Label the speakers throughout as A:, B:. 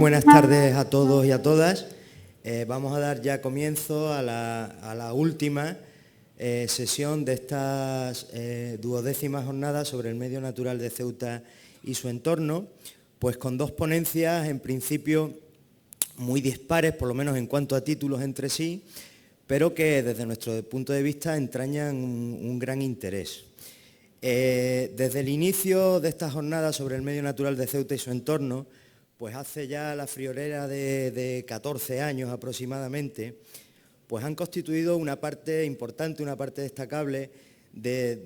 A: Buenas tardes a todos y a todas. Vamos a dar ya comienzo a la última sesión de estas 12ª jornadas sobre el medio natural de Ceuta y su entorno, pues con dos ponencias en principio muy dispares, por lo menos en cuanto a títulos entre sí, pero que desde nuestro punto de vista entrañan un gran interés. Desde el inicio de esta jornada sobre el medio natural de Ceuta y su entorno, pues hace ya la friolera de 14 años aproximadamente, pues han constituido una parte importante, una parte destacable de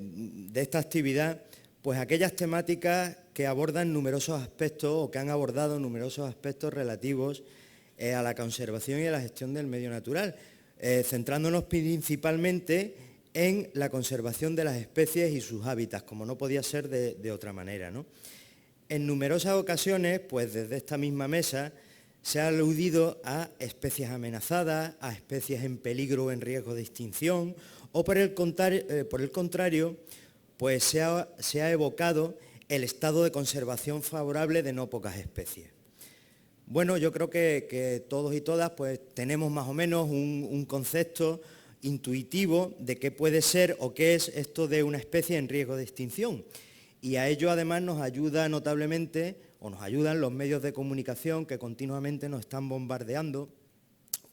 A: esta actividad, pues aquellas temáticas que abordan numerosos aspectos o que han abordado numerosos aspectos relativos a la conservación y a la gestión del medio natural, centrándonos principalmente en la conservación de las especies y sus hábitats, como no podía ser de otra manera, ¿no? En numerosas ocasiones, pues desde esta misma mesa, se ha aludido a especies amenazadas, a especies en peligro o en riesgo de extinción, o por el contrario, pues se ha evocado el estado de conservación favorable de no pocas especies. Bueno, yo creo que todos y todas pues tenemos más o menos un concepto intuitivo de qué puede ser o qué es esto de una especie en riesgo de extinción. Y a ello además nos ayuda notablemente, o nos ayudan los medios de comunicación que continuamente nos están bombardeando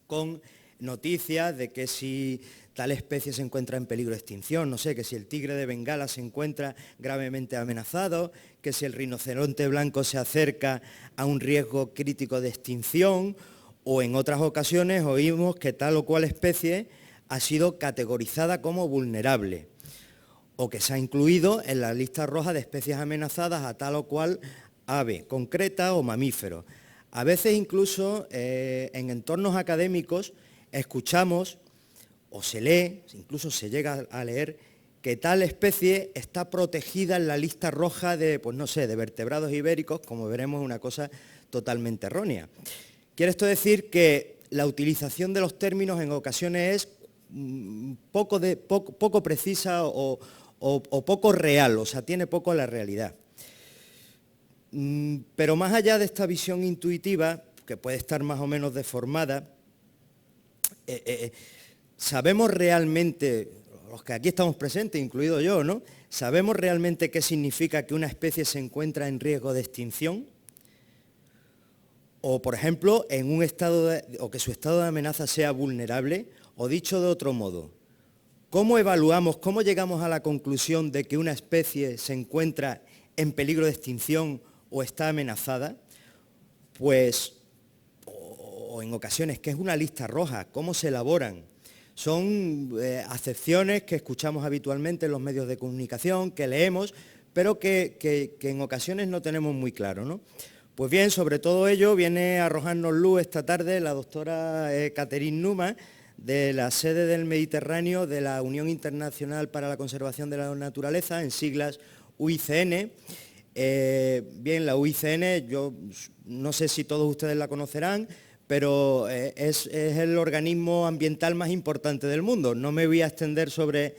A: con noticias de que si tal especie se encuentra en peligro de extinción, no sé, que si el tigre de Bengala se encuentra gravemente amenazado, que si el rinoceronte blanco se acerca a un riesgo crítico de extinción, o en otras ocasiones oímos que tal o cual especie ha sido categorizada como vulnerable, o que se ha incluido en la lista roja de especies amenazadas a tal o cual ave concreta o mamífero. A veces incluso en entornos académicos escuchamos o se lee, incluso se llega a leer, que tal especie está protegida en la lista roja de, pues no sé, de vertebrados ibéricos, como veremos, una cosa totalmente errónea. Quiere esto decir que la utilización de los términos en ocasiones es poco precisa o poco real, o sea, tiene poco la realidad. Pero más allá de esta visión intuitiva, que puede estar más o menos deformada, ¿sabemos realmente, los que aquí estamos presentes, incluido yo, ¿no? ¿Sabemos realmente qué significa que una especie se encuentra en riesgo de extinción? O, por ejemplo, en un estado o que su estado de amenaza sea vulnerable, o dicho de otro modo, ¿cómo evaluamos, cómo llegamos a la conclusión de que una especie se encuentra en peligro de extinción o está amenazada? Pues, o en ocasiones, ¿qué es una lista roja? ¿Cómo se elaboran? Son acepciones que escuchamos habitualmente en los medios de comunicación, que leemos, pero que en ocasiones no tenemos muy claro, ¿no? Pues bien, sobre todo ello viene a arrojarnos luz esta tarde la doctora Catherine Numa, de la sede del Mediterráneo de la Unión Internacional para la Conservación de la Naturaleza, en siglas UICN. Bien, la UICN, yo no sé si todos ustedes la conocerán, pero es el organismo ambiental más importante del mundo. No me voy a extender sobre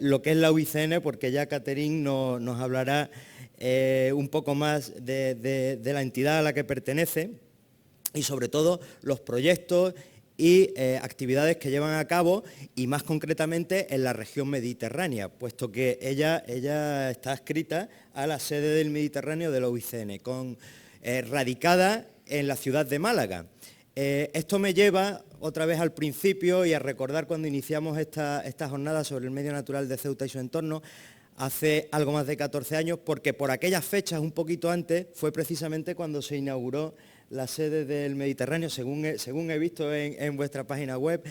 A: lo que es la UICN, porque ya Catherine nos hablará un poco más de la entidad a la que pertenece y sobre todo los proyectos y actividades que llevan a cabo, y más concretamente en la región mediterránea, puesto que ella está adscrita a la sede del Mediterráneo de la UICN, radicada en la ciudad de Málaga. Esto me lleva otra vez al principio y a recordar cuando iniciamos esta jornada sobre el medio natural de Ceuta y su entorno, hace algo más de 14 años, porque por aquellas fechas, un poquito antes, fue precisamente cuando se inauguró la sede del Mediterráneo, según he visto en vuestra página web,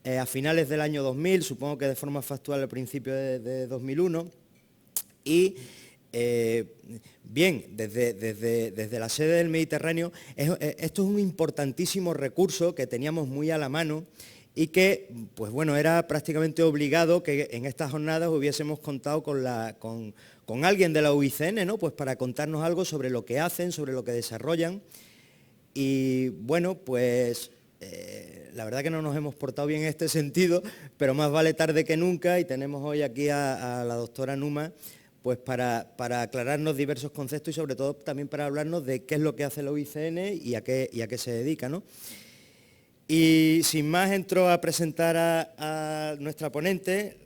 A: a finales del año 2000, supongo que de forma factual al principio de 2001, y bien, desde la sede del Mediterráneo, esto es un importantísimo recurso que teníamos muy a la mano y que, pues bueno, era prácticamente obligado que en estas jornadas hubiésemos contado con alguien de la UICN, ¿no? Pues para contarnos algo sobre lo que hacen, sobre lo que desarrollan. Y bueno, pues la verdad que no nos hemos portado bien en este sentido, pero más vale tarde que nunca, y tenemos hoy aquí a la doctora Numa pues para aclararnos diversos conceptos y sobre todo también para hablarnos de qué es lo que hace la UICN y a qué se dedica, ¿no? Y sin más entro a presentar a nuestra ponente,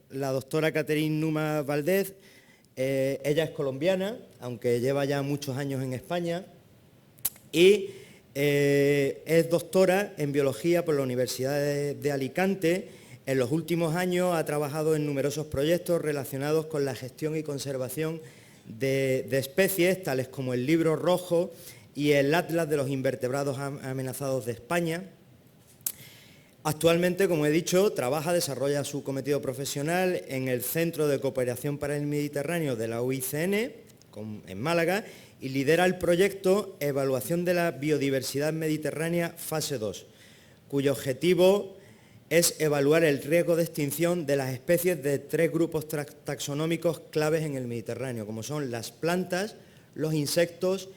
A: la doctora Catherine Numa Valdez. Ella es colombiana, aunque lleva ya muchos años en España, y es doctora en biología por la Universidad de Alicante. En los últimos años ha trabajado en numerosos proyectos relacionados con la gestión y conservación de especies, tales como el Libro Rojo y el Atlas de los Invertebrados Amenazados de España. Actualmente, como he dicho, desarrolla su cometido profesional en el Centro de Cooperación para el Mediterráneo de la UICN, en Málaga, y lidera el proyecto Evaluación de la Biodiversidad Mediterránea Fase 2, cuyo objetivo es evaluar el riesgo de extinción de las especies de 3 grupos taxonómicos claves en el Mediterráneo, como son las plantas, los insectos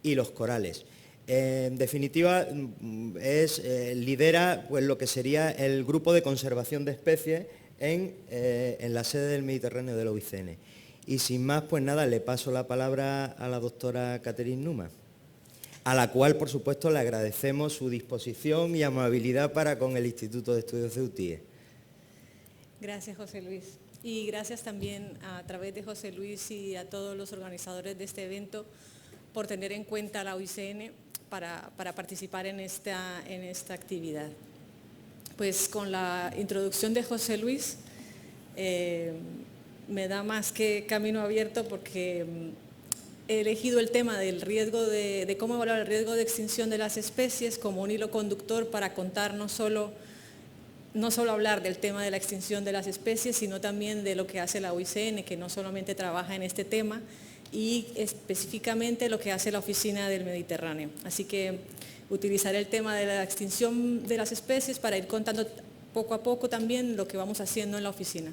A: y los corales. En definitiva, lidera pues, lo que sería el grupo de conservación de especies en la sede del Mediterráneo de la UICN. Y sin más, pues nada, le paso la palabra a la doctora Catherine Numa, a la cual, por supuesto, le agradecemos su disposición y amabilidad para con el Instituto de Estudios de UTIE.
B: Gracias, José Luis. Y gracias también a través de José Luis y a todos los organizadores de este evento por tener en cuenta a la UICN para participar en esta actividad. Pues con la introducción de José Luis, me da más que camino abierto porque he elegido el tema del riesgo de cómo evaluar el riesgo de extinción de las especies como un hilo conductor para contar no solo hablar del tema de la extinción de las especies, sino también de lo que hace la UICN, que no solamente trabaja en este tema, y específicamente lo que hace la Oficina del Mediterráneo. Así que utilizaré el tema de la extinción de las especies para ir contando poco a poco también lo que vamos haciendo en la oficina.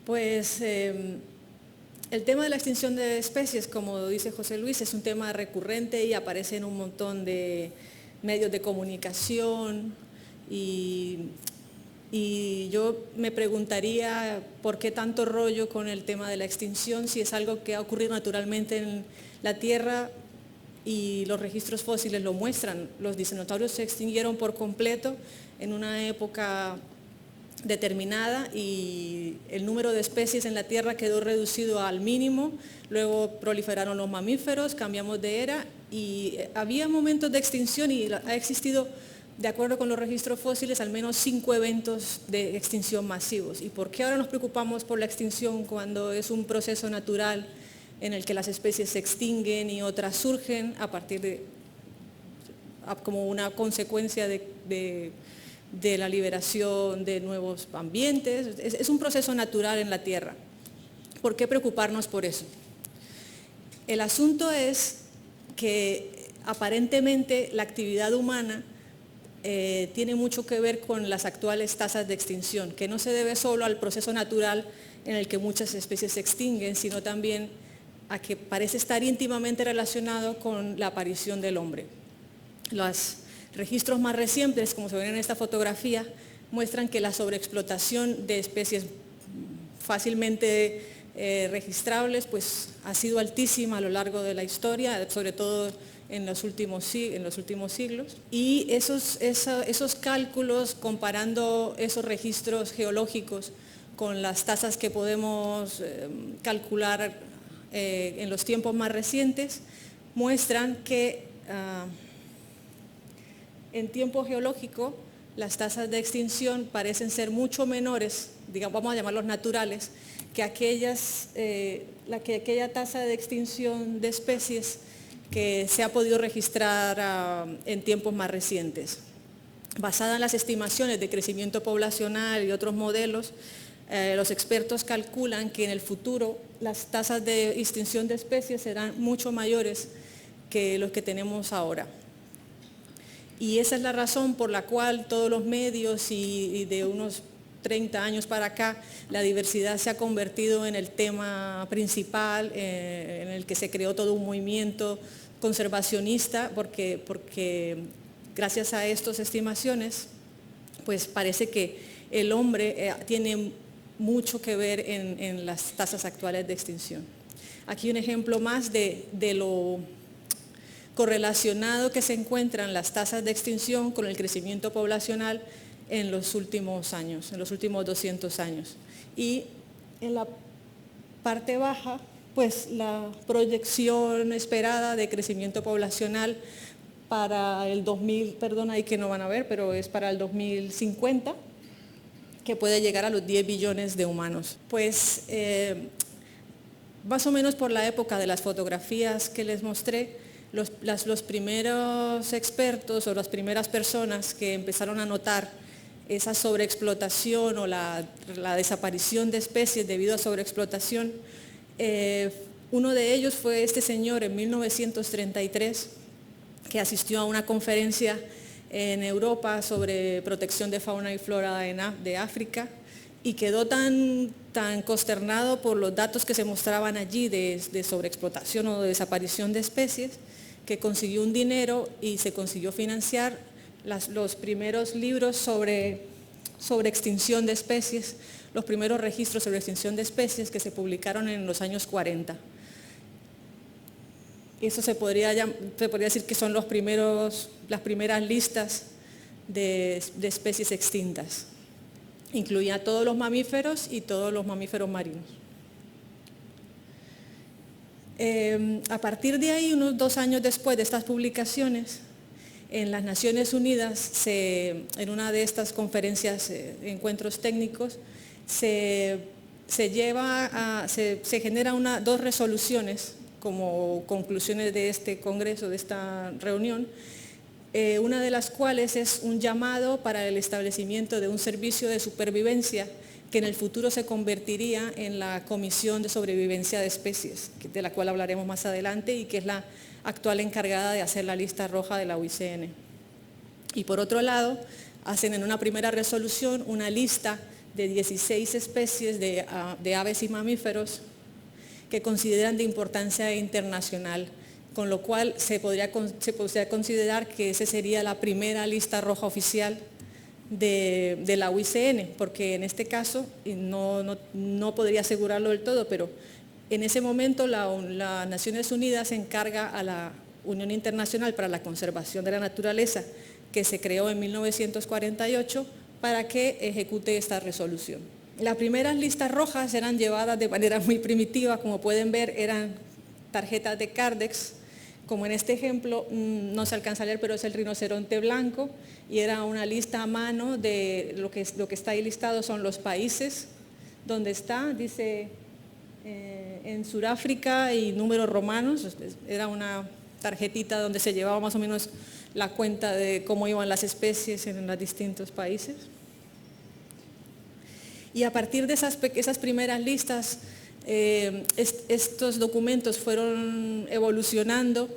B: Pues el tema de la extinción de especies, como dice José Luis, es un tema recurrente y aparece en un montón de medios de comunicación y yo me preguntaría por qué tanto rollo con el tema de la extinción si es algo que ha ocurrido naturalmente en la Tierra y los registros fósiles lo muestran. Los dinosaurios se extinguieron por completo en una época determinada y el número de especies en la Tierra quedó reducido al mínimo, luego proliferaron los mamíferos, cambiamos de era y había momentos de extinción y ha existido, de acuerdo con los registros fósiles, al menos 5 eventos de extinción masivos. ¿Y por qué ahora nos preocupamos por la extinción cuando es un proceso natural en el que las especies se extinguen y otras surgen a partir de, como una consecuencia de la liberación de nuevos ambientes? Es un proceso natural en la Tierra. ¿Por qué preocuparnos por eso? El asunto es que aparentemente la actividad humana tiene mucho que ver con las actuales tasas de extinción, que no se debe solo al proceso natural en el que muchas especies se extinguen, sino también a que parece estar íntimamente relacionado con la aparición del hombre. Los registros más recientes, como se ven en esta fotografía, muestran que la sobreexplotación de especies fácilmente registrables pues, ha sido altísima a lo largo de la historia, sobre todo en los últimos siglos. Y esos cálculos, comparando esos registros geológicos con las tasas que podemos calcular en los tiempos más recientes, muestran que en tiempo geológico las tasas de extinción parecen ser mucho menores, digamos, vamos a llamarlos naturales, que aquella tasa de extinción de especies que se ha podido registrar en tiempos más recientes. Basada en las estimaciones de crecimiento poblacional y otros modelos, los expertos calculan que en el futuro las tasas de extinción de especies serán mucho mayores que los que tenemos ahora. Y esa es la razón por la cual todos los medios y de unos 30 años para acá, la diversidad se ha convertido en el tema principal, en el que se creó todo un movimiento conservacionista, porque gracias a estas estimaciones, pues parece que el hombre tiene mucho que ver en las tasas actuales de extinción. Aquí un ejemplo más de lo correlacionado que se encuentran las tasas de extinción con el crecimiento poblacional en los últimos años, en los últimos 200 años. Y en la parte baja, pues la proyección esperada de crecimiento poblacional para el 2000, perdón, ahí que no van a ver, pero es para el 2050, que puede llegar a los 10 billones de humanos. Pues más o menos por la época de las fotografías que les mostré, los primeros expertos o las primeras personas que empezaron a notar esa sobreexplotación o la desaparición de especies debido a sobreexplotación, uno de ellos fue este señor en 1933, que asistió a una conferencia en Europa sobre protección de fauna y flora de África y quedó tan consternado por los datos que se mostraban allí de sobreexplotación o de desaparición de especies, que consiguió un dinero y se consiguió financiar los primeros libros sobre extinción de especies, los primeros registros sobre extinción de especies que se publicaron en los años 40. Eso se podría decir que son las primeras listas de especies extintas. Incluía todos los mamíferos y todos los mamíferos marinos. A partir de ahí, unos 2 años después de estas publicaciones, en las Naciones Unidas, en una de estas conferencias, encuentros técnicos, se generan 2 resoluciones como conclusiones de este congreso, de esta reunión, una de las cuales es un llamado para el establecimiento de un servicio de supervivencia que en el futuro se convertiría en la Comisión de Sobrevivencia de Especies, de la cual hablaremos más adelante y que es la actual encargada de hacer la lista roja de la UICN. Y por otro lado, hacen en una primera resolución una lista de 16 especies de aves y mamíferos que consideran de importancia internacional, con lo cual se podría considerar que esa sería la primera lista roja oficial de la UICN, porque en este caso, no podría asegurarlo del todo, pero en ese momento las Naciones Unidas encarga a la Unión Internacional para la Conservación de la Naturaleza, que se creó en 1948, para que ejecute esta resolución. Las primeras listas rojas eran llevadas de manera muy primitiva, como pueden ver, eran tarjetas de Cardex, como en este ejemplo, no se alcanza a leer, pero es el rinoceronte blanco, y era una lista a mano de lo que está ahí listado son los países donde está, dice en Sudáfrica y números romanos, era una tarjetita donde se llevaba más o menos la cuenta de cómo iban las especies en los distintos países. Y a partir de esas primeras listas, estos documentos fueron evolucionando,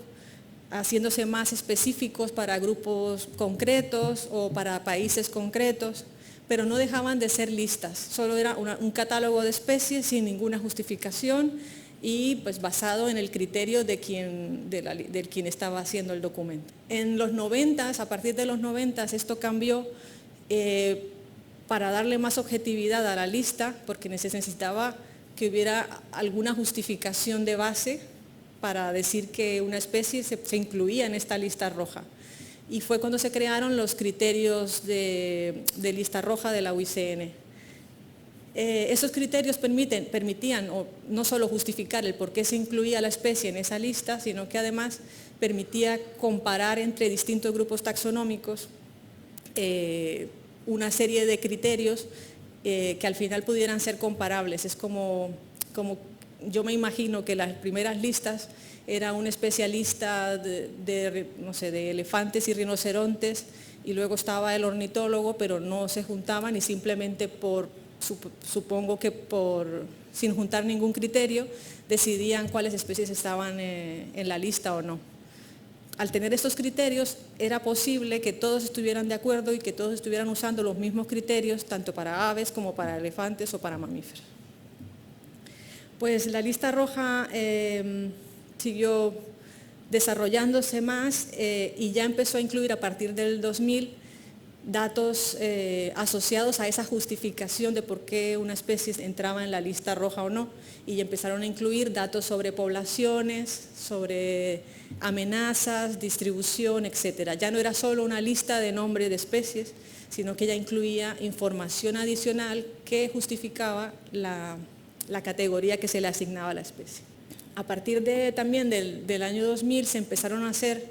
B: haciéndose más específicos para grupos concretos o para países concretos, pero no dejaban de ser listas, solo era un catálogo de especies sin ninguna justificación y pues basado en el criterio de quien estaba haciendo el documento. En los 90, a partir de los 90, esto cambió para darle más objetividad a la lista, porque se necesitaba que hubiera alguna justificación de base para decir que una especie se incluía en esta lista roja. Y fue cuando se crearon los criterios de lista roja de la UICN. Esos criterios permitían no solo justificar el por qué se incluía la especie en esa lista, sino que además permitía comparar entre distintos grupos taxonómicos una serie de criterios que al final pudieran ser comparables. Es como yo me imagino que las primeras listas era un especialista de elefantes y rinocerontes, y luego estaba el ornitólogo, pero no se juntaban y simplemente supongo que sin juntar ningún criterio, decidían cuáles especies estaban en la lista o no. Al tener estos criterios, era posible que todos estuvieran de acuerdo y que todos estuvieran usando los mismos criterios, tanto para aves como para elefantes o para mamíferos. Pues la lista roja siguió desarrollándose más y ya empezó a incluir a partir del 2000 datos asociados a esa justificación de por qué una especie entraba en la lista roja o no, y empezaron a incluir datos sobre poblaciones, sobre amenazas, distribución, etc. Ya no era solo una lista de nombres de especies, sino que ya incluía información adicional que justificaba la categoría que se le asignaba a la especie. A partir también del año 2000 se empezaron a hacer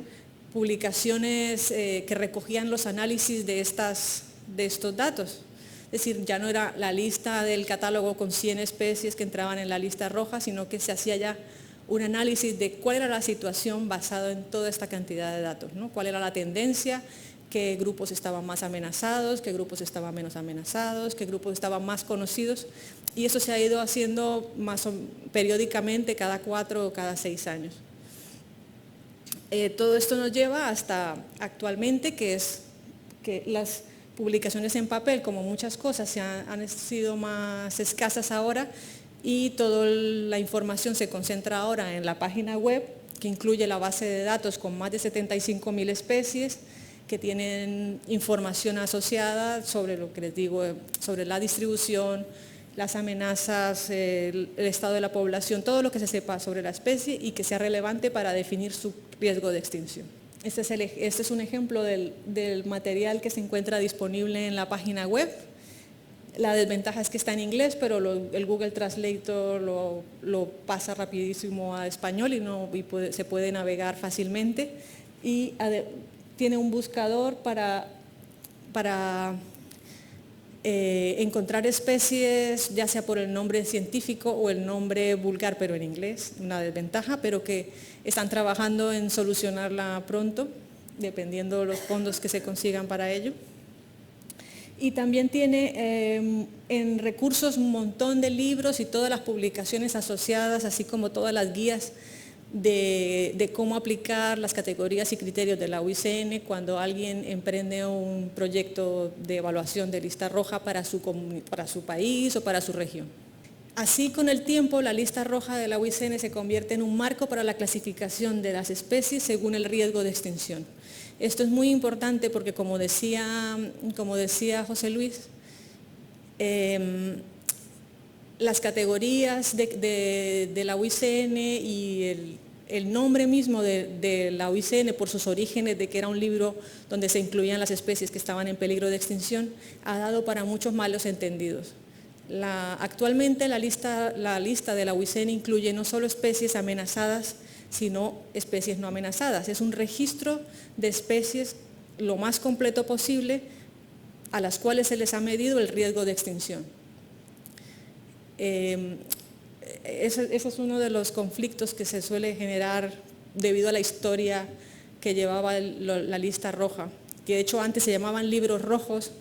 B: publicaciones que recogían los análisis de estos datos. Es decir, ya no era la lista del catálogo con 100 especies que entraban en la lista roja, sino que se hacía ya un análisis de cuál era la situación basado en toda esta cantidad de datos, ¿no? Cuál era la tendencia, qué grupos estaban más amenazados, qué grupos estaban menos amenazados, qué grupos estaban más conocidos, y eso se ha ido haciendo periódicamente cada 4 o cada 6 años. Todo esto nos lleva hasta actualmente, que las publicaciones en papel, como muchas cosas, han sido más escasas ahora, y toda la información se concentra ahora en la página web, que incluye la base de datos con más de 75.000 especies, que tienen información asociada sobre lo que les digo, sobre la distribución, las amenazas, el estado de la población, todo lo que se sepa sobre la especie y que sea relevante para definir su riesgo de extinción. Este es un ejemplo del material que se encuentra disponible en la página web. La desventaja es que está en inglés, pero el Google Translator lo pasa rapidísimo a español y se puede navegar fácilmente. Y tiene un buscador para encontrar especies, ya sea por el nombre científico o el nombre vulgar, pero en inglés, una desventaja, pero que están trabajando en solucionarla pronto, dependiendo de los fondos que se consigan para ello. Y también tiene en recursos un montón de libros y todas las publicaciones asociadas, así como todas las guías de cómo aplicar las categorías y criterios de la UICN cuando alguien emprende un proyecto de evaluación de lista roja para su país o para su región. Así, con el tiempo, la lista roja de la UICN se convierte en un marco para la clasificación de las especies según el riesgo de extinción. Esto es muy importante porque, como decía José Luis, las categorías de la UICN y el nombre mismo de la UICN, por sus orígenes de que era un libro donde se incluían las especies que estaban en peligro de extinción, ha dado para muchos malos entendidos. Actualmente la lista de la UICN incluye no solo especies amenazadas, sino especies no amenazadas. Es un registro de especies lo más completo posible a las cuales se les ha medido el riesgo de extinción. Ese es uno de los conflictos que se suele generar debido a la historia que llevaba la lista roja, que de hecho antes se llamaban libros rojos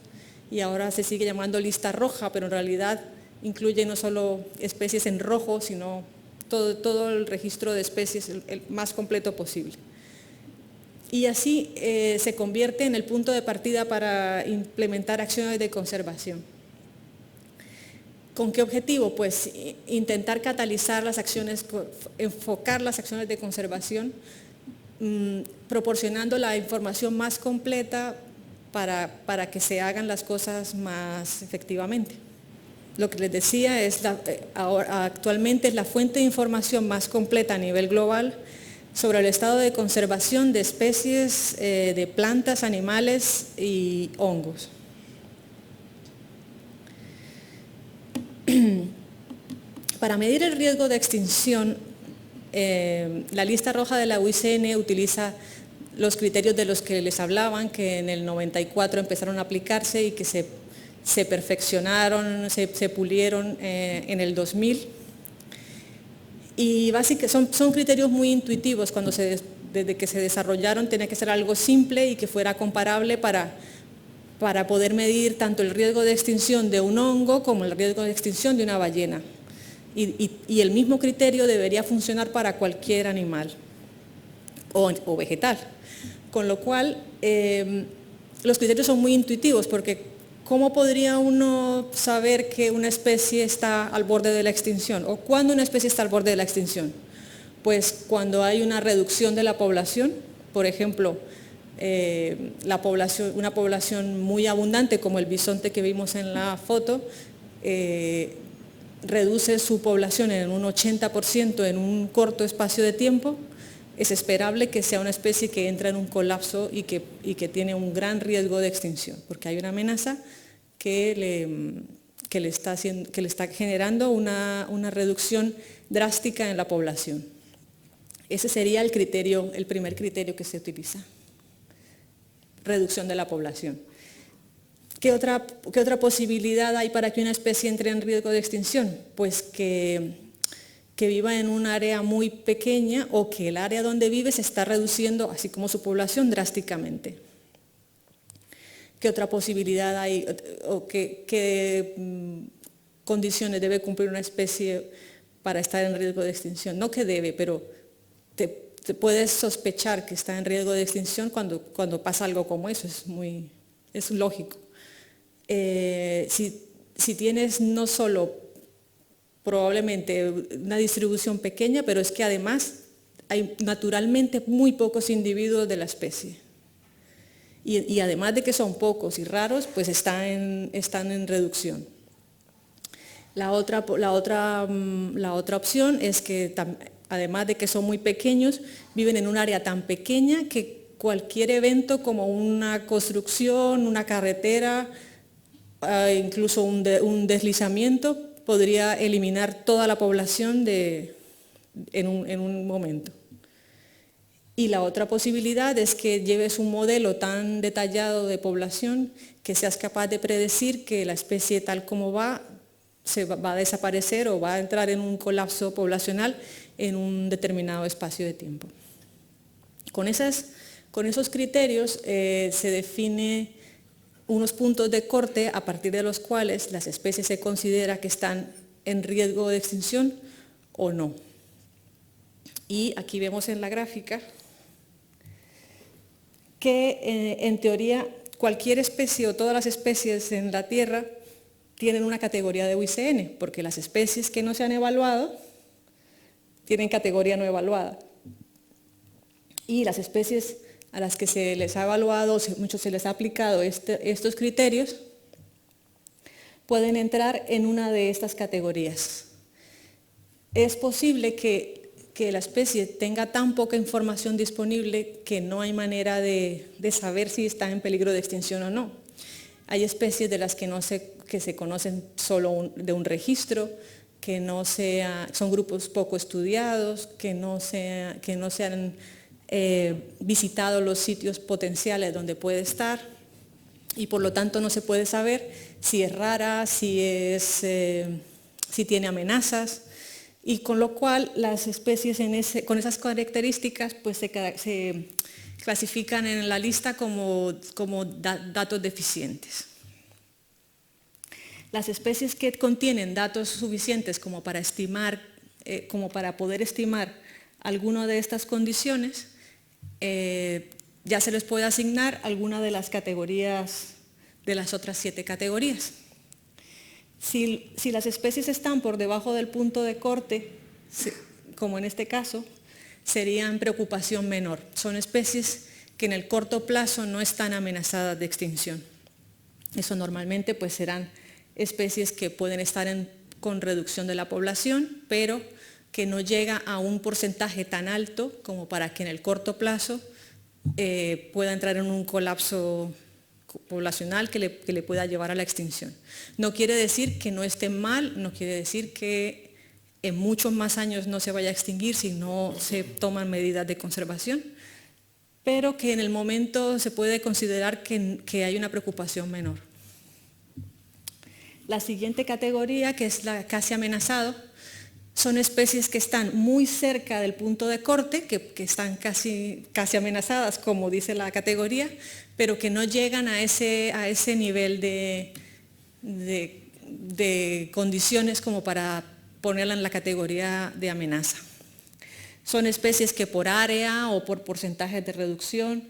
B: y ahora se sigue llamando lista roja, pero en realidad incluye no solo especies en rojo, sino todo el registro de especies el más completo posible. Y así se convierte en el punto de partida para implementar acciones de conservación. ¿Con qué objetivo? Pues intentar catalizar las acciones, enfocar las acciones de conservación, proporcionando la información más completa para que se hagan las cosas más efectivamente. Lo que les decía actualmente es la fuente de información más completa a nivel global sobre el estado de conservación de especies de plantas, animales y hongos. Para medir el riesgo de extinción, la lista roja de la UICN utiliza los criterios de los que les hablaban, que en el 94 empezaron a aplicarse y que se perfeccionaron, se pulieron en el 2000. Y básicamente son criterios muy intuitivos. Desde que se desarrollaron tenía que ser algo simple y que fuera comparable para poder medir tanto el riesgo de extinción de un hongo como el riesgo de extinción de una ballena. Y el mismo criterio debería funcionar para cualquier animal o vegetal. Con lo cual, los criterios son muy intuitivos, porque ¿cómo podría uno saber que una especie está al borde de la extinción? ¿O cuándo una especie está al borde de la extinción? Pues cuando hay una reducción de la población, por ejemplo, una población muy abundante como el bisonte que vimos en la foto, reduce su población en un 80% en un corto espacio de tiempo, es esperable que sea una especie que entra en un colapso y que tiene un gran riesgo de extinción, porque hay una amenaza que le está generando una reducción drástica en la población. Ese sería el primer criterio que se utiliza, reducción de la población. ¿Qué otra posibilidad hay para que una especie entre en riesgo de extinción? Pues que viva en un área muy pequeña o que el área donde vive se está reduciendo, así como su población, drásticamente. ¿Qué otra posibilidad hay o qué condiciones debe cumplir una especie para estar en riesgo de extinción? No que debe, pero te puedes sospechar que está en riesgo de extinción cuando pasa algo como eso, es lógico. Si tienes no solo probablemente una distribución pequeña, pero es que además hay naturalmente muy pocos individuos de la especie. Y además de que son pocos y raros, pues están en reducción. La otra opción es que además de que son muy pequeños, viven en un área tan pequeña que cualquier evento como una construcción, una carretera, incluso un deslizamiento, podría eliminar toda la población en un momento. Y la otra posibilidad es que lleves un modelo tan detallado de población que seas capaz de predecir que la especie tal como se va a desaparecer o va a entrar en un colapso poblacional en un determinado espacio de tiempo. Con esos criterios se define unos puntos de corte a partir de los cuales las especies se considera que están en riesgo de extinción o no. Y aquí vemos en la gráfica que en teoría cualquier especie o todas las especies en la Tierra tienen una categoría de UICN, porque las especies que no se han evaluado tienen categoría no evaluada. Y las especies a las que se les ha evaluado, muchos se les ha aplicado estos criterios, pueden entrar en una de estas categorías. Es posible que la especie tenga tan poca información disponible que no hay manera de saber si está en peligro de extinción o no. Hay especies de las que se conocen solo de un registro, que son grupos poco estudiados, que no se han visitado los sitios potenciales donde puede estar y por lo tanto no se puede saber si es rara, si tiene amenazas, y con lo cual las especies con esas características pues se clasifican en la lista como datos deficientes. Las especies que contienen datos suficientes como para poder estimar alguna de estas condiciones, ya se les puede asignar alguna de las categorías, de las otras 7 categorías. Si las especies están por debajo del punto de corte, como en este caso, serían preocupación menor. Son especies que en el corto plazo no están amenazadas de extinción. Eso normalmente pues serán especies que pueden estar con reducción de la población, pero que no llega a un porcentaje tan alto como para que en el corto plazo pueda entrar en un colapso poblacional que le pueda llevar a la extinción. No quiere decir que no estén mal, no quiere decir que en muchos más años no se vaya a extinguir si no se toman medidas de conservación, pero que en el momento se puede considerar que hay una preocupación menor. La siguiente categoría, que es la casi amenazado, son especies que están muy cerca del punto de corte, que están casi amenazadas, como dice la categoría, pero que no llegan a ese nivel de condiciones como para ponerla en la categoría de amenaza. Son especies que por área o por porcentaje de reducción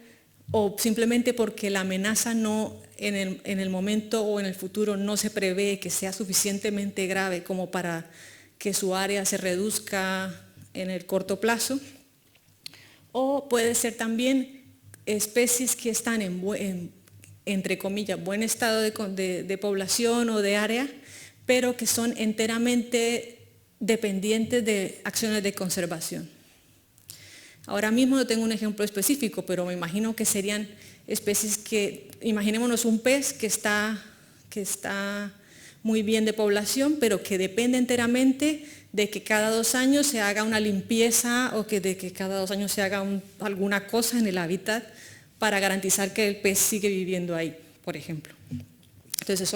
B: o simplemente porque la amenaza en el momento o en el futuro no se prevé que sea suficientemente grave como para que su área se reduzca en el corto plazo, o puede ser también especies que están entre comillas, buen estado de población o de área, pero que son enteramente dependientes de acciones de conservación. Ahora mismo no tengo un ejemplo específico, pero me imagino que serían especies que, imaginémonos un pez que está muy bien de población, pero que depende enteramente de que cada 2 años se haga una limpieza o de que cada 2 años se haga alguna cosa en el hábitat para garantizar que el pez sigue viviendo ahí, por ejemplo. Entonces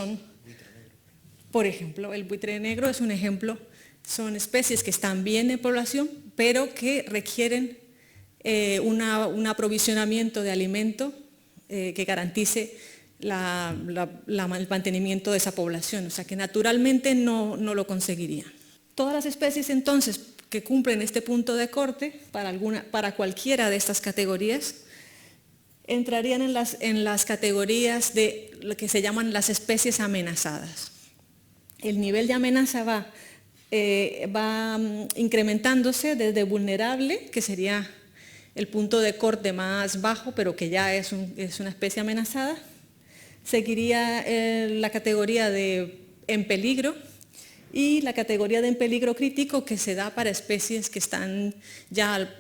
B: por ejemplo, el buitre negro es un ejemplo, son especies que están bien en población, pero que requieren un aprovisionamiento de alimento que garantice el mantenimiento de esa población, o sea que naturalmente no lo conseguiría. Todas las especies entonces que cumplen este punto de corte para cualquiera de estas categorías entrarían en las categorías de lo que se llaman las especies amenazadas. El nivel de amenaza va incrementándose desde vulnerable, que sería el punto de corte más bajo, pero que ya es una especie amenazada. Seguiría la categoría de en peligro y la categoría de en peligro crítico, que se da para especies que están ya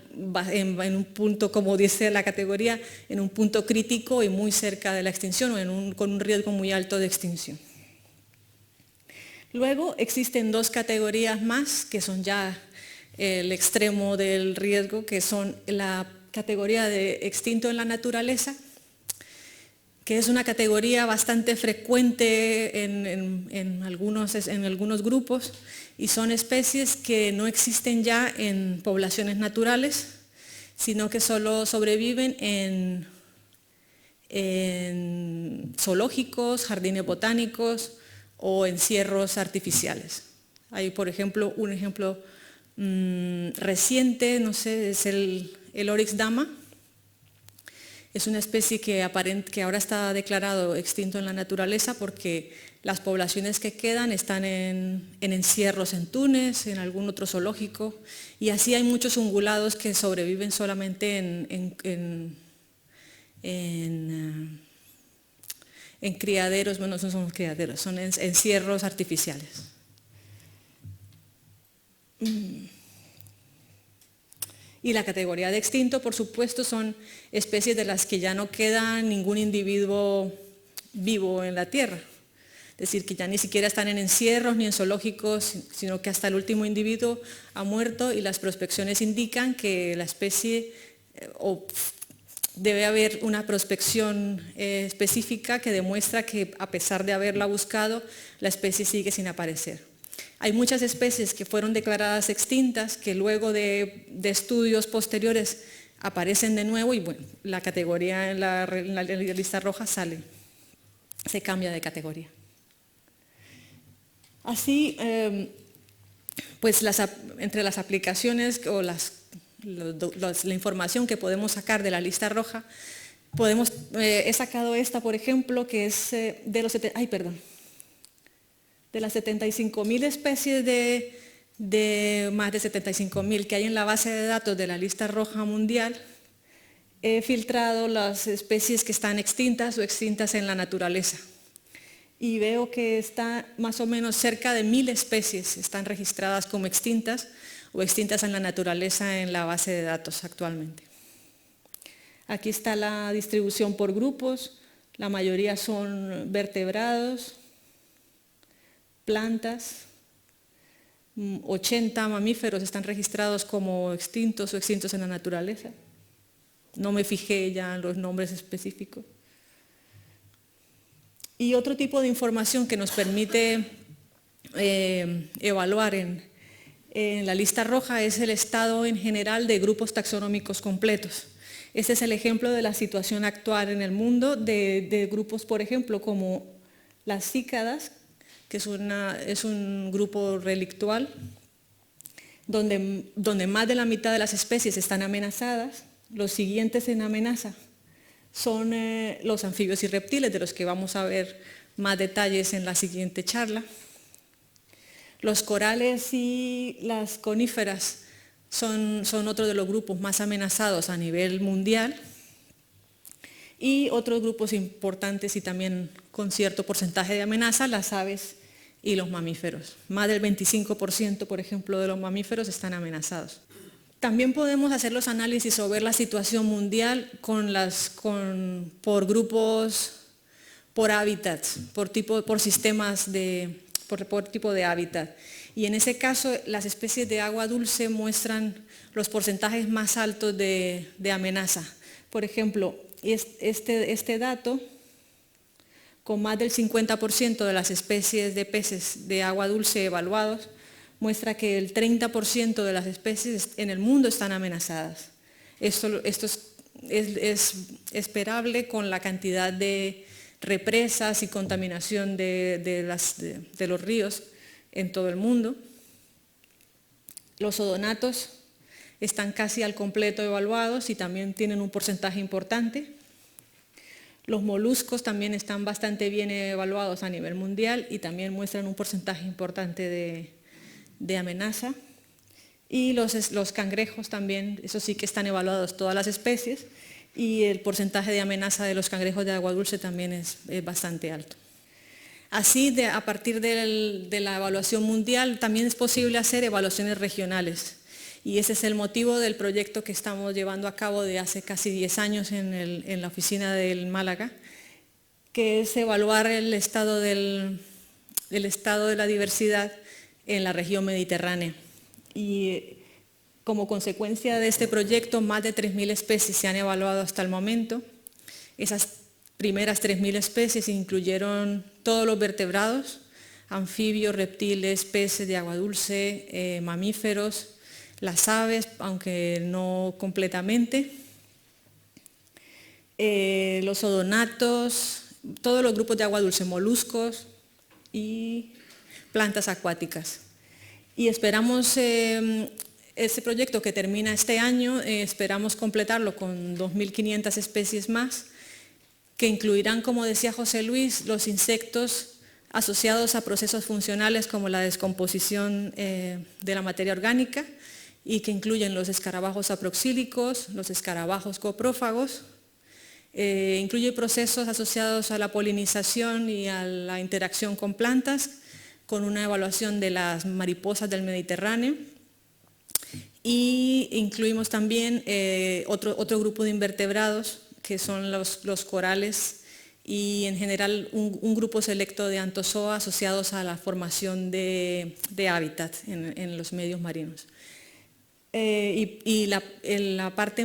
B: en un punto, como dice la categoría, en un punto crítico y muy cerca de la extinción o con un riesgo muy alto de extinción. Luego existen 2 categorías más que son ya el extremo del riesgo, que son la categoría de extinto en la naturaleza, que es una categoría bastante frecuente en algunos grupos, y son especies que no existen ya en poblaciones naturales, sino que solo sobreviven en zoológicos, jardines botánicos o encierros artificiales. Hay, por ejemplo, un ejemplo reciente, no sé, es el Oryx dama. Es una especie que ahora está declarado extinto en la naturaleza porque las poblaciones que quedan están en encierros en Túnez, en algún otro zoológico, y así hay muchos ungulados que sobreviven solamente en criaderos, bueno, no son criaderos, son encierros artificiales. Y la categoría de extinto, por supuesto, son especies de las que ya no queda ningún individuo vivo en la Tierra. Es decir, que ya ni siquiera están en encierros ni en zoológicos, sino que hasta el último individuo ha muerto, y las prospecciones indican que la especie, o debe haber una prospección específica que demuestra que a pesar de haberla buscado, la especie sigue sin aparecer. Hay muchas especies que fueron declaradas extintas que luego de estudios posteriores aparecen de nuevo y bueno, la categoría en la lista roja se cambia de categoría. Así, pues entre las aplicaciones o la información que podemos sacar de la lista roja, he sacado esta, por ejemplo, que es de las 75.000 especies de más de 75.000 que hay en la base de datos de la lista roja mundial. He filtrado las especies que están extintas o extintas en la naturaleza. Y veo que está más o menos cerca de 1.000 especies están registradas como extintas o extintas en la naturaleza en la base de datos actualmente. Aquí está la distribución por grupos, la mayoría son vertebrados, plantas, 80 mamíferos están registrados como extintos o extintos en la naturaleza. No me fijé ya en los nombres específicos. Y otro tipo de información que nos permite evaluar en la lista roja es el estado en general de grupos taxonómicos completos. Este es el ejemplo de la situación actual en el mundo de grupos, por ejemplo, como las cícadas, que es un grupo relictual, donde más de la mitad de las especies están amenazadas. Los siguientes en amenaza son los anfibios y reptiles, de los que vamos a ver más detalles en la siguiente charla. Los corales y las coníferas son otro de los grupos más amenazados a nivel mundial. Y otros grupos importantes y también con cierto porcentaje de amenaza, las aves y los mamíferos. Más del 25%, por ejemplo, de los mamíferos están amenazados. También podemos hacer los análisis o ver la situación mundial por grupos, por hábitats, por sistemas por tipo de hábitat. Y en ese caso, las especies de agua dulce muestran los porcentajes más altos de amenaza. Por ejemplo, este dato, con más del 50% de las especies de peces de agua dulce evaluados, muestra que el 30% de las especies en el mundo están amenazadas. Esto es esperable con la cantidad de represas y contaminación de los ríos en todo el mundo. Los odonatos están casi al completo evaluados y también tienen un porcentaje importante. Los moluscos también están bastante bien evaluados a nivel mundial y también muestran un porcentaje importante de amenaza. Y los cangrejos también, eso sí que están evaluados todas las especies, y el porcentaje de amenaza de los cangrejos de agua dulce también es bastante alto. Así, a partir de la evaluación mundial, también es posible hacer evaluaciones regionales. Y ese es el motivo del proyecto que estamos llevando a cabo de hace casi 10 años en la oficina del Málaga, que es evaluar el estado de la diversidad en la región mediterránea. Y como consecuencia de este proyecto, más de 3.000 especies se han evaluado hasta el momento. Esas primeras 3.000 especies incluyeron todos los vertebrados, anfibios, reptiles, peces de agua dulce, mamíferos, las aves, aunque no completamente, los odonatos, todos los grupos de agua dulce, moluscos y plantas acuáticas. Y esperamos, este proyecto que termina este año, esperamos completarlo con 2.500 especies más, que incluirán, como decía José Luis, los insectos asociados a procesos funcionales como la descomposición de la materia orgánica, y que incluyen los escarabajos aproxílicos, los escarabajos coprófagos, incluye procesos asociados a la polinización y a la interacción con plantas, con una evaluación de las mariposas del Mediterráneo, y incluimos también otro grupo de invertebrados que son los corales y en general un grupo selecto de antozoa asociados a la formación de hábitat en los medios marinos. La parte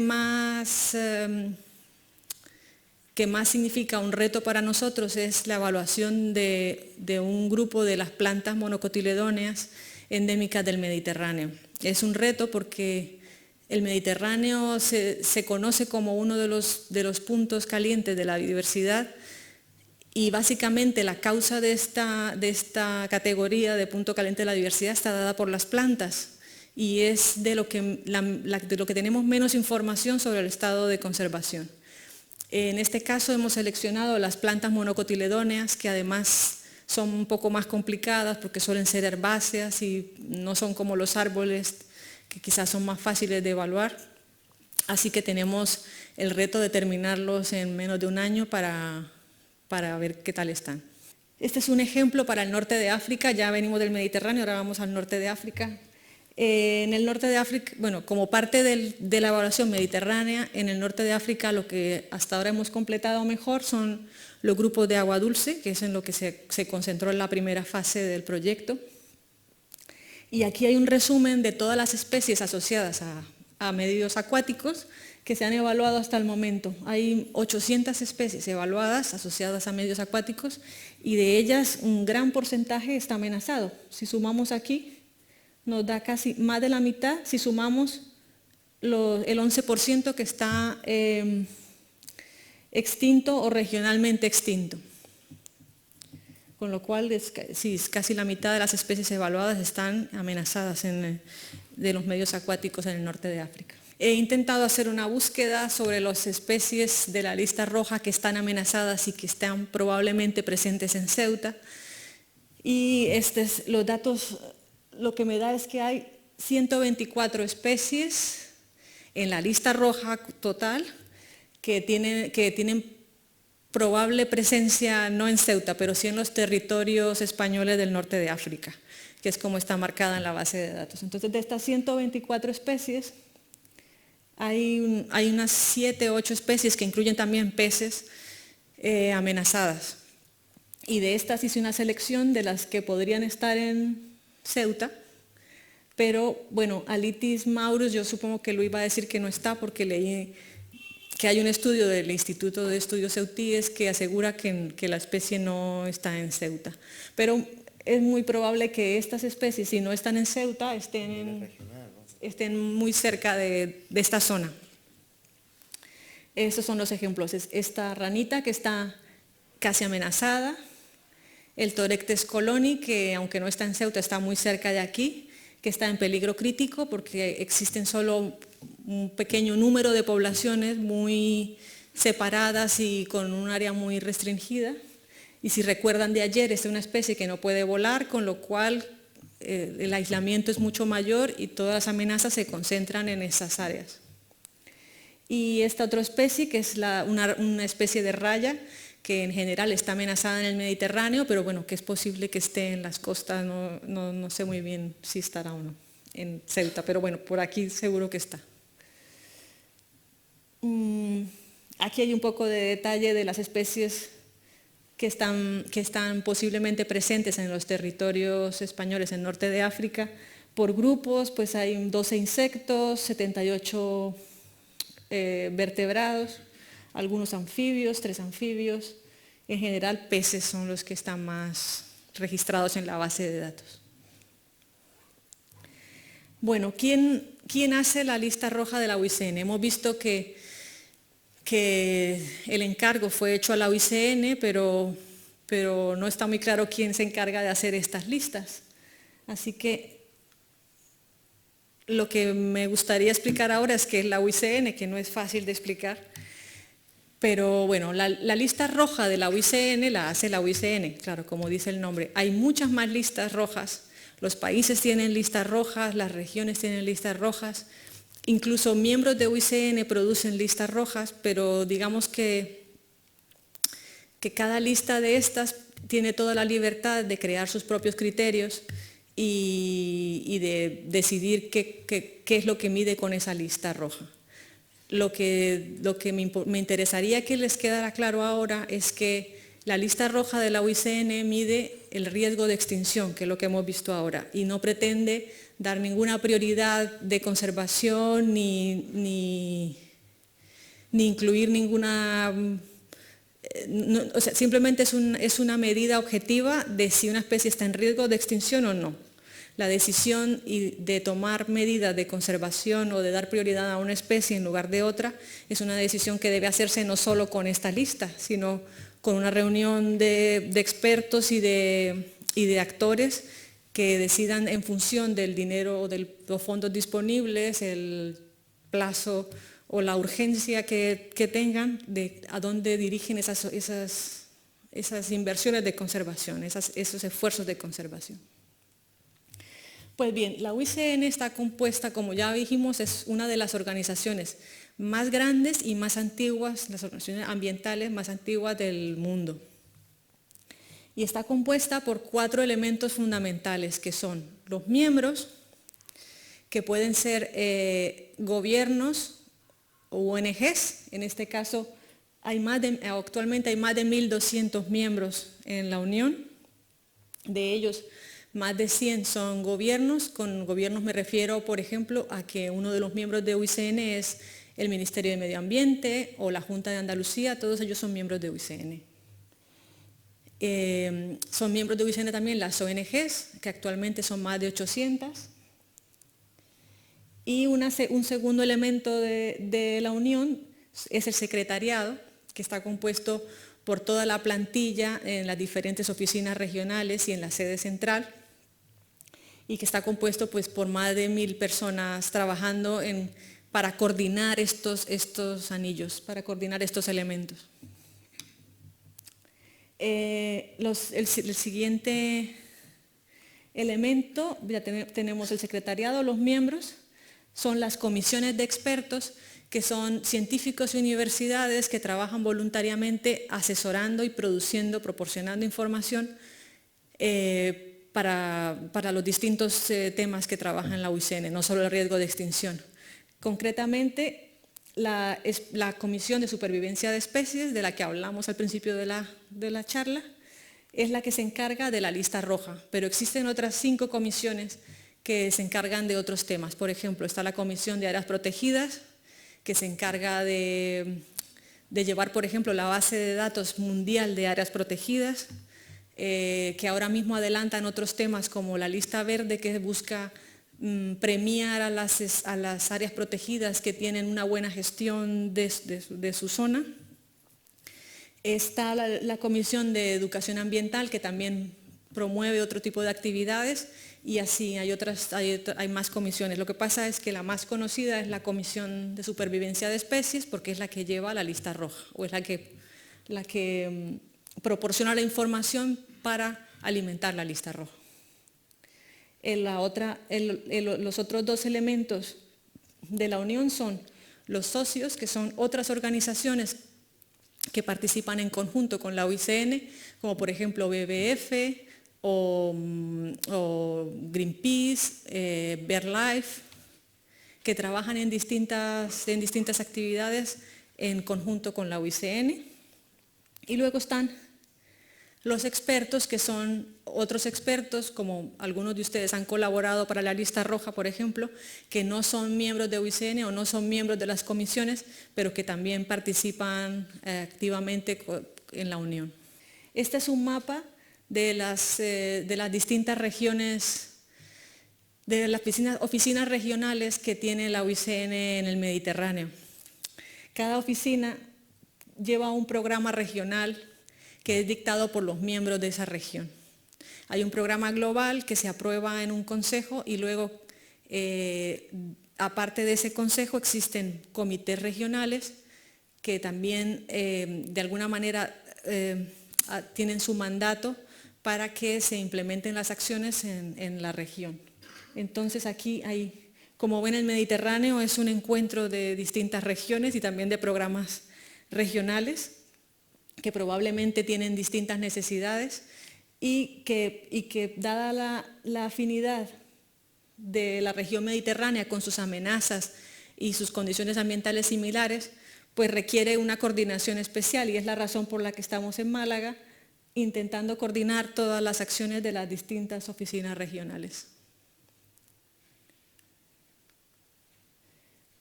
B: que más significa un reto para nosotros es la evaluación de un grupo de las plantas monocotiledóneas endémicas del Mediterráneo. Es un reto porque el Mediterráneo se conoce como uno de los puntos calientes de la biodiversidad, y básicamente la causa de esta categoría de punto caliente de la diversidad está dada por las plantas, y es de lo que tenemos menos información sobre el estado de conservación. En este caso hemos seleccionado las plantas monocotiledóneas, que además son un poco más complicadas porque suelen ser herbáceas y no son como los árboles, que quizás son más fáciles de evaluar. Así que tenemos el reto de terminarlos en menos de un año para ver qué tal están. Este es un ejemplo para el norte de África. Ya venimos del Mediterráneo, ahora vamos al norte de África. En el norte de África, bueno, como parte de la evaluación mediterránea, en el norte de África lo que hasta ahora hemos completado mejor son los grupos de agua dulce, que es en lo que se concentró en la primera fase del proyecto. Y aquí hay un resumen de todas las especies asociadas a medios acuáticos que se han evaluado hasta el momento. Hay 800 especies evaluadas asociadas a medios acuáticos, y de ellas un gran porcentaje está amenazado. Si sumamos aquí, nos da casi más de la mitad, si sumamos el 11% que está extinto o regionalmente extinto. Con lo cual, casi la mitad de las especies evaluadas están amenazadas de los medios acuáticos en el norte de África. He intentado hacer una búsqueda sobre las especies de la lista roja que están amenazadas y que están probablemente presentes en Ceuta. Y los datos, lo que me da es que hay 124 especies en la lista roja total que tienen probable presencia no en Ceuta, pero sí en los territorios españoles del norte de África, que es como está marcada en la base de datos. Entonces, de estas 124 especies, hay unas 7 o 8 especies que incluyen también peces amenazadas. Y de estas hice una selección de las que podrían estar en Ceuta, pero bueno, Alitis maurus yo supongo que lo iba a decir que no está porque leí que hay un estudio del Instituto de Estudios Ceutíes que asegura que la especie no está en Ceuta. Pero es muy probable que estas especies, si no están en Ceuta, estén muy cerca de esta zona. Estos son los ejemplos. Es esta ranita que está casi amenazada, el Torectes coloni, que aunque no está en Ceuta, está muy cerca de aquí, que está en peligro crítico porque existen solo un pequeño número de poblaciones muy separadas y con un área muy restringida. Y si recuerdan de ayer, es una especie que no puede volar, con lo cual el aislamiento es mucho mayor y todas las amenazas se concentran en esas áreas. Y esta otra especie, que es una especie de raya, que en general está amenazada en el Mediterráneo, pero bueno, que es posible que esté en las costas, no sé muy bien si estará o no en Ceuta, pero bueno, por aquí seguro que está. Aquí hay un poco de detalle de las especies que están posiblemente presentes en los territorios españoles en norte de África. Por grupos, pues hay 12 insectos, 78 vertebrados, algunos anfibios, 3 anfibios. En general, peces son los que están más registrados en la base de datos. Bueno, ¿quién hace la lista roja de la UICN? Hemos visto que el encargo fue hecho a la UICN, pero no está muy claro quién se encarga de hacer estas listas. Así que lo que me gustaría explicar ahora es qué es la UICN, que no es fácil de explicar. Pero bueno, la lista roja de la UICN la hace la UICN, claro, como dice el nombre. Hay muchas más listas rojas, los países tienen listas rojas, las regiones tienen listas rojas, incluso miembros de UICN producen listas rojas, pero digamos que cada lista de estas tiene toda la libertad de crear sus propios criterios y de decidir qué es lo que mide con esa lista roja. Lo que me interesaría que les quedara claro ahora es que la lista roja de la UICN mide el riesgo de extinción, que es lo que hemos visto ahora, y no pretende dar ninguna prioridad de conservación ni incluir ninguna... o sea, simplemente es una medida objetiva de si una especie está en riesgo de extinción o no. La decisión de tomar medidas de conservación o de dar prioridad a una especie en lugar de otra es una decisión que debe hacerse no solo con esta lista, sino con una reunión de expertos y de actores que decidan en función del dinero o de los fondos disponibles, el plazo o la urgencia que tengan, de a dónde dirigen esas inversiones de conservación, esos esfuerzos de conservación. Pues bien, la UICN está compuesta, como ya dijimos, es una de las organizaciones más grandes y más antiguas, las organizaciones ambientales más antiguas del mundo. Y está compuesta por 4 elementos fundamentales, que son los miembros, que pueden ser gobiernos o ONGs. En este caso, actualmente hay más de 1.200 miembros en la Unión. De ellos, más de 100 son gobiernos. Con gobiernos me refiero, por ejemplo, a que uno de los miembros de UICN es el Ministerio de Medio Ambiente o la Junta de Andalucía, todos ellos son miembros de UICN. Son miembros de UICN también las ONGs, que actualmente son más de 800. Y un segundo elemento de la Unión es el secretariado, que está compuesto por toda la plantilla en las diferentes oficinas regionales y en la sede central, y que está compuesto pues, por más de 1.000 personas trabajando para coordinar estos anillos, para coordinar estos elementos. El siguiente elemento, ya tenemos el secretariado, los miembros, son las comisiones de expertos, que son científicos y universidades que trabajan voluntariamente asesorando y produciendo, proporcionando información para los distintos temas que trabaja en la UICN, no solo el riesgo de extinción. Concretamente, la Comisión de Supervivencia de Especies, de la que hablamos al principio de la charla, es la que se encarga de la lista roja, pero existen otras 5 comisiones que se encargan de otros temas. Por ejemplo, está la Comisión de Áreas Protegidas, que se encarga de llevar, por ejemplo, la base de datos mundial de áreas protegidas, que ahora mismo adelantan otros temas como la lista verde, que busca premiar a las áreas protegidas que tienen una buena gestión de su zona. Está la Comisión de Educación Ambiental, que también promueve otro tipo de actividades, y así hay más comisiones. Lo que pasa es que la más conocida es la Comisión de Supervivencia de Especies, porque es la que lleva la lista roja, o es la que proporciona la información para alimentar la lista roja. Los otros 2 elementos de la Unión son los socios, que son otras organizaciones que participan en conjunto con la UICN, como por ejemplo WWF o Greenpeace, BirdLife, que trabajan en distintas actividades en conjunto con la UICN. Y luego están los expertos, que son otros expertos, como algunos de ustedes han colaborado para la lista roja, por ejemplo, que no son miembros de UICN o no son miembros de las comisiones, pero que también participan activamente en la Unión. Este es un mapa de las distintas regiones, de las oficinas regionales que tiene la UICN en el Mediterráneo. Cada oficina lleva un programa regional que es dictado por los miembros de esa región. Hay un programa global que se aprueba en un consejo y luego, aparte de ese consejo, existen comités regionales que también, de alguna manera, tienen su mandato para que se implementen las acciones en la región. Entonces aquí hay, como ven, el Mediterráneo es un encuentro de distintas regiones y también de programas regionales que probablemente tienen distintas necesidades y que dada la afinidad de la región mediterránea con sus amenazas y sus condiciones ambientales similares, pues requiere una coordinación especial, y es la razón por la que estamos en Málaga intentando coordinar todas las acciones de las distintas oficinas regionales.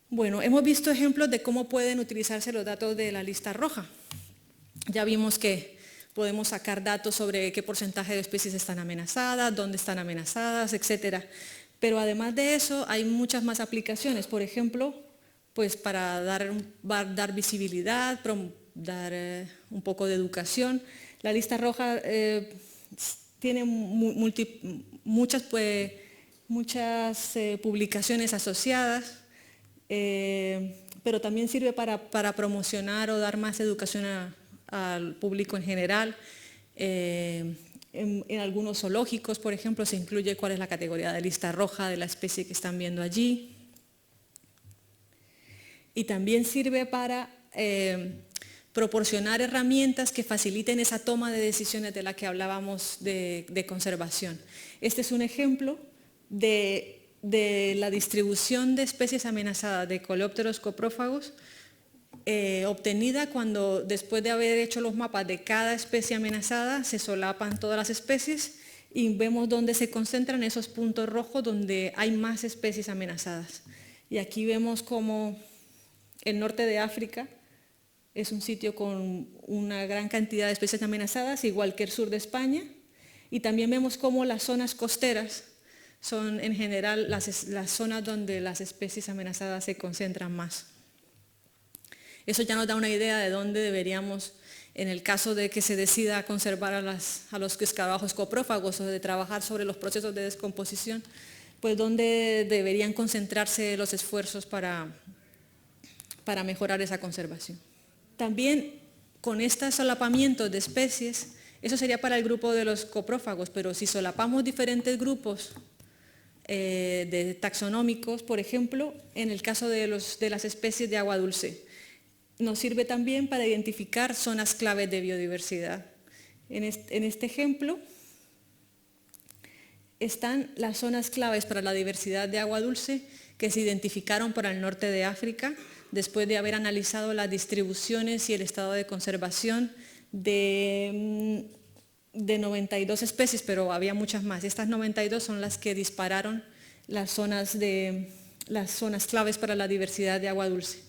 B: Bueno, hemos visto ejemplos de cómo pueden utilizarse los datos de la lista roja. Ya vimos que podemos sacar datos sobre qué porcentaje de especies están amenazadas, dónde están amenazadas, etc. Pero además de eso hay muchas más aplicaciones. Por ejemplo, pues para dar visibilidad, dar un poco de educación. La lista roja tiene muchas publicaciones asociadas, pero también sirve para promocionar o dar más educación al público en general. En algunos zoológicos, por ejemplo, se incluye cuál es la categoría de lista roja de la especie que están viendo allí. Y también sirve para proporcionar herramientas que faciliten esa toma de decisiones de la que hablábamos de conservación. Este es un ejemplo de la distribución de especies amenazadas de coleópteros coprófagos obtenida cuando, después de haber hecho los mapas de cada especie amenazada, se solapan todas las especies y vemos dónde se concentran esos puntos rojos donde hay más especies amenazadas. Y aquí vemos cómo el norte de África es un sitio con una gran cantidad de especies amenazadas, igual que el sur de España, y también vemos cómo las zonas costeras son en general las zonas donde las especies amenazadas se concentran más. Eso ya nos da una idea de dónde deberíamos, en el caso de que se decida conservar a los escarabajos coprófagos o de trabajar sobre los procesos de descomposición, pues dónde deberían concentrarse los esfuerzos para mejorar esa conservación. También con estos solapamientos de especies, eso sería para el grupo de los coprófagos, pero si solapamos diferentes grupos taxonómicos, por ejemplo, en el caso de las especies de agua dulce. Nos sirve también para identificar zonas claves de biodiversidad. En este ejemplo están las zonas claves para la diversidad de agua dulce que se identificaron para el norte de África después de haber analizado las distribuciones y el estado de conservación de 92 especies, pero había muchas más. Estas 92 son las que dispararon las zonas claves para la diversidad de agua dulce.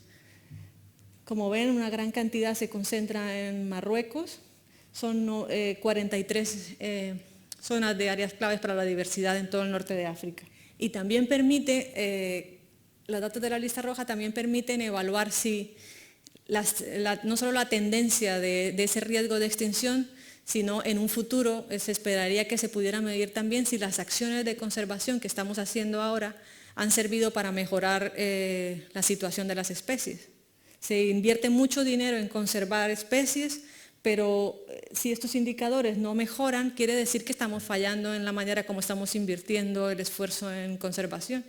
B: Como ven, una gran cantidad se concentra en Marruecos. Son 43 zonas de áreas claves para la diversidad en todo el norte de África. Y también permite, los datos de la lista roja también permiten evaluar si no solo la tendencia de ese riesgo de extinción, sino en un futuro se esperaría que se pudiera medir también si las acciones de conservación que estamos haciendo ahora han servido para mejorar la situación de las especies. Se invierte mucho dinero en conservar especies, pero si estos indicadores no mejoran, quiere decir que estamos fallando en la manera como estamos invirtiendo el esfuerzo en conservación.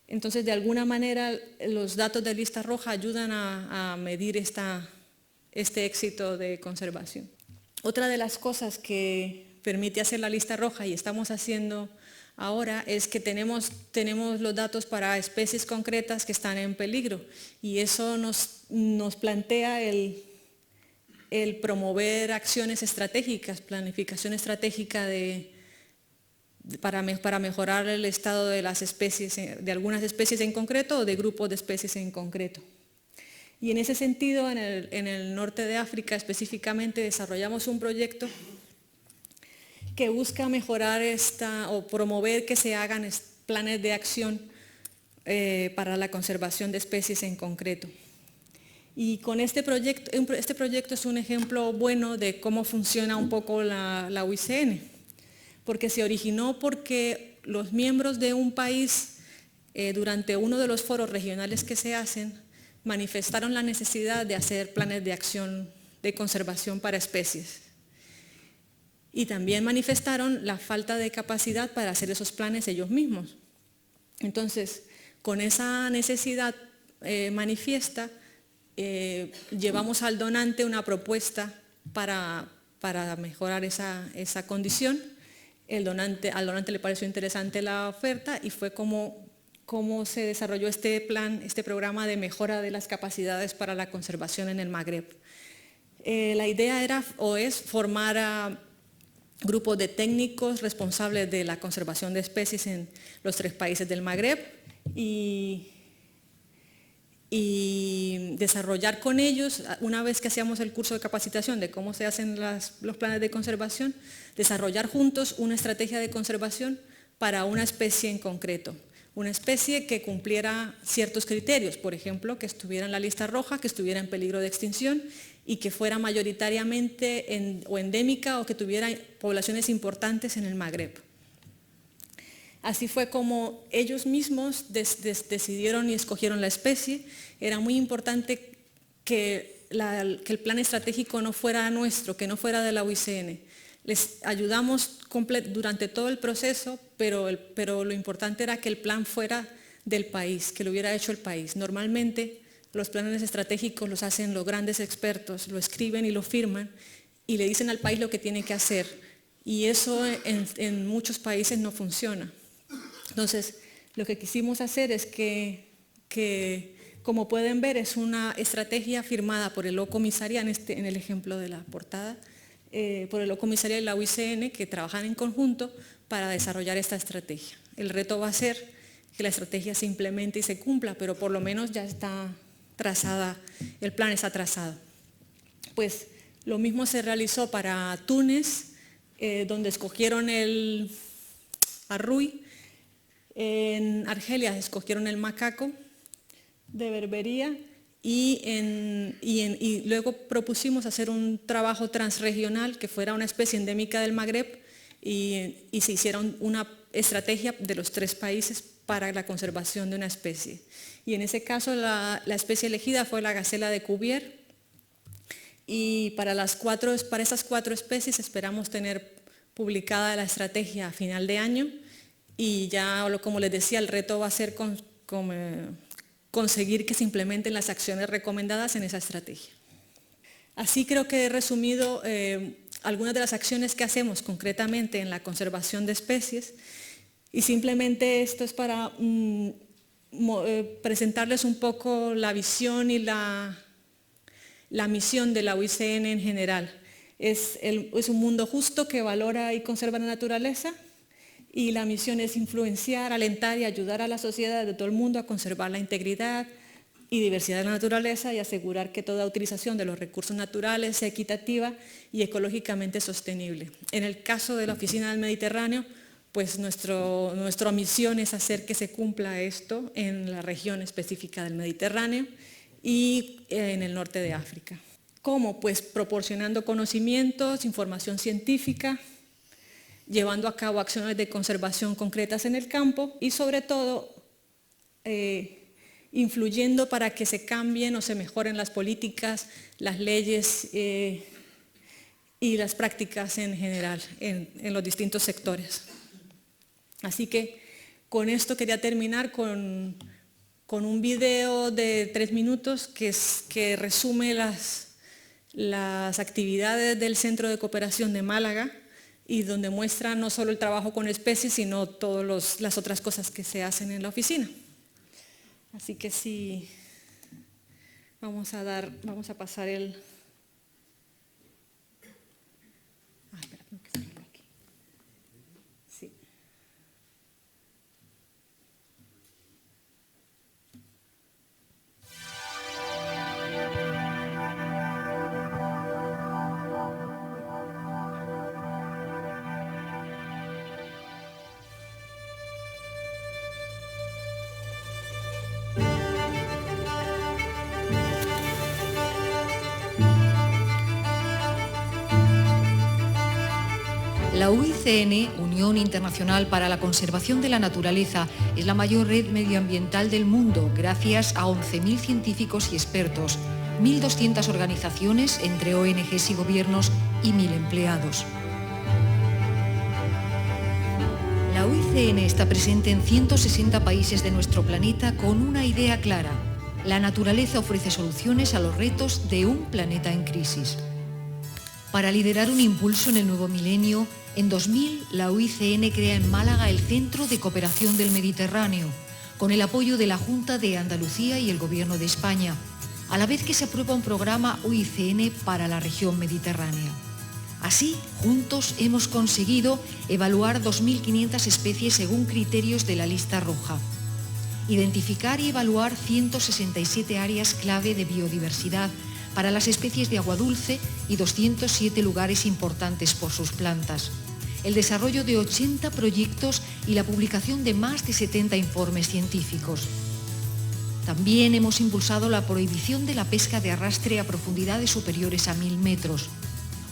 B: Entonces, de alguna manera, los datos de lista roja ayudan a medir este éxito de conservación. Otra de las cosas que permite hacer la lista roja, y estamos haciendo ahora, es que tenemos los datos para especies concretas que están en peligro, y eso nos plantea el promover acciones estratégicas, planificación estratégica para mejorar el estado de las especies, de algunas especies en concreto o de grupos de especies en concreto. Y en ese sentido, en el norte de África específicamente, desarrollamos un proyecto que busca mejorar o promover que se hagan planes de acción para la conservación de especies en concreto. Y con este proyecto es un ejemplo bueno de cómo funciona un poco la UICN, porque se originó porque los miembros de un país, durante uno de los foros regionales que se hacen, manifestaron la necesidad de hacer planes de acción de conservación para especies. Y también manifestaron la falta de capacidad para hacer esos planes ellos mismos. Entonces, con esa necesidad manifiesta, llevamos al donante una propuesta para mejorar esa condición. Al donante le pareció interesante la oferta y fue como se desarrolló este programa de mejora de las capacidades para la conservación en el Magreb. La idea es formar a grupos de técnicos responsables de la conservación de especies en los 3 países del Magreb y desarrollar con ellos, una vez que hacíamos el curso de capacitación de cómo se hacen los planes de conservación, desarrollar juntos una estrategia de conservación para una especie en concreto. Una especie que cumpliera ciertos criterios, por ejemplo, que estuviera en la lista roja, que estuviera en peligro de extinción y que fuera mayoritariamente o endémica o que tuviera poblaciones importantes en el Magreb. Así fue como ellos mismos decidieron y escogieron la especie. Era muy importante que el plan estratégico no fuera nuestro, que no fuera de la UICN. Les ayudamos durante todo el proceso, pero lo importante era que el plan fuera del país, que lo hubiera hecho el país. Normalmente los planes estratégicos los hacen los grandes expertos, lo escriben y lo firman y le dicen al país lo que tiene que hacer. Y eso en muchos países no funciona. Entonces, lo que quisimos hacer es que como pueden ver, es una estrategia firmada por el Haut Commissariat, en el ejemplo de la portada, por el Haut Commissariat y la UICN, que trabajan en conjunto para desarrollar esta estrategia. El reto va a ser que la estrategia se implemente y se cumpla, pero por lo menos ya está trazada, el plan está trazado. Pues lo mismo se realizó para Túnez, donde escogieron el arruy. En Argelia escogieron el macaco de Berbería y luego propusimos hacer un trabajo transregional que fuera una especie endémica del Magreb y se hicieron una estrategia de los 3 países para la conservación de una especie. Y en ese caso la especie elegida fue la gacela de Cuvier y para esas 4 especies esperamos tener publicada la estrategia a final de año y ya, como les decía, el reto va a ser conseguir que se implementen las acciones recomendadas en esa estrategia. Así creo que he resumido algunas de las acciones que hacemos concretamente en la conservación de especies, y simplemente esto es para presentarles un poco la visión y la misión de la UICN en general. Es un mundo justo que valora y conserva la naturaleza, y la misión es influenciar, alentar y ayudar a la sociedad de todo el mundo a conservar la integridad y diversidad de la naturaleza y asegurar que toda utilización de los recursos naturales sea equitativa y ecológicamente sostenible. En el caso de la Oficina del Mediterráneo, pues nuestra misión es hacer que se cumpla esto en la región específica del Mediterráneo y en el norte de África. ¿Cómo? Pues proporcionando conocimientos, información científica, llevando a cabo acciones de conservación concretas en el campo y sobre todo influyendo para que se cambien o se mejoren las políticas, las leyes y las prácticas en general en los distintos sectores. Así que con esto quería terminar con un video de 3 minutos que resume las actividades del Centro de Cooperación de Málaga, y donde muestra no solo el trabajo con especies, sino todas las otras cosas que se hacen en la oficina. Así que sí, vamos a pasar el... espera, tengo que sacarlo aquí. Sí.
C: La UICN, Unión Internacional para la Conservación de la Naturaleza, es la mayor red medioambiental del mundo, gracias a 11.000 científicos y expertos, 1.200 organizaciones entre ONGs y gobiernos y 1.000 empleados. La UICN está presente en 160 países de nuestro planeta con una idea clara: la naturaleza ofrece soluciones a los retos de un planeta en crisis. Para liderar un impulso en el nuevo milenio, en 2000 la UICN crea en Málaga el Centro de Cooperación del Mediterráneo, con el apoyo de la Junta de Andalucía y el Gobierno de España, a la vez que se aprueba un programa UICN para la región mediterránea. Así, juntos hemos conseguido evaluar 2.500 especies según criterios de la lista roja, identificar y evaluar 167 áreas clave de biodiversidad para las especies de agua dulce y 207 lugares importantes por sus plantas, el desarrollo de 80 proyectos y la publicación de más de 70 informes científicos. También hemos impulsado la prohibición de la pesca de arrastre a profundidades superiores a 1.000 metros,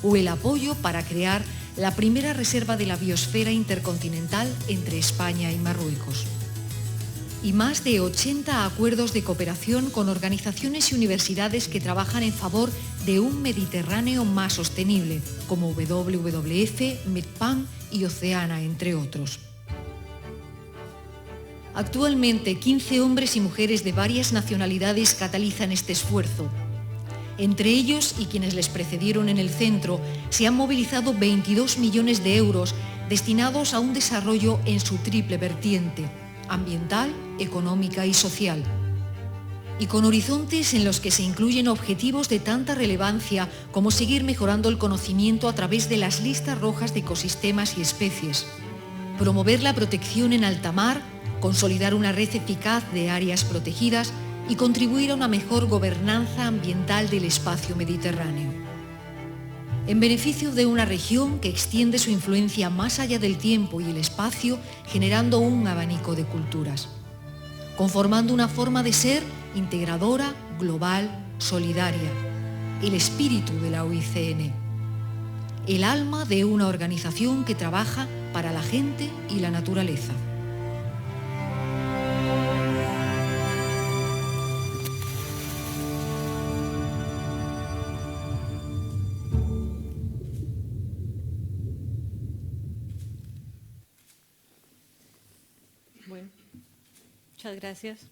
C: o el apoyo para crear la primera reserva de la biosfera intercontinental entre España y Marruecos. Y más de 80 acuerdos de cooperación con organizaciones y universidades que trabajan en favor de un Mediterráneo más sostenible, como WWF, MedPan y Oceana, entre otros. Actualmente, 15 hombres y mujeres de varias nacionalidades catalizan este esfuerzo. Entre ellos y quienes les precedieron en el centro, se han movilizado 22 millones de euros destinados a un desarrollo en su triple vertiente: ambiental, económica y social. Y con horizontes en los que se incluyen objetivos de tanta relevancia como seguir mejorando el conocimiento a través de las listas rojas de ecosistemas y especies, promover la protección en alta mar, consolidar una red eficaz de áreas protegidas y contribuir a una mejor gobernanza ambiental del espacio mediterráneo. En beneficio de una región que extiende su influencia más allá del tiempo y el espacio, generando un abanico de culturas, conformando una forma de ser integradora, global, solidaria, el espíritu de la UICN, el alma de una organización que trabaja para la gente y la naturaleza.
D: Bueno, muchas gracias.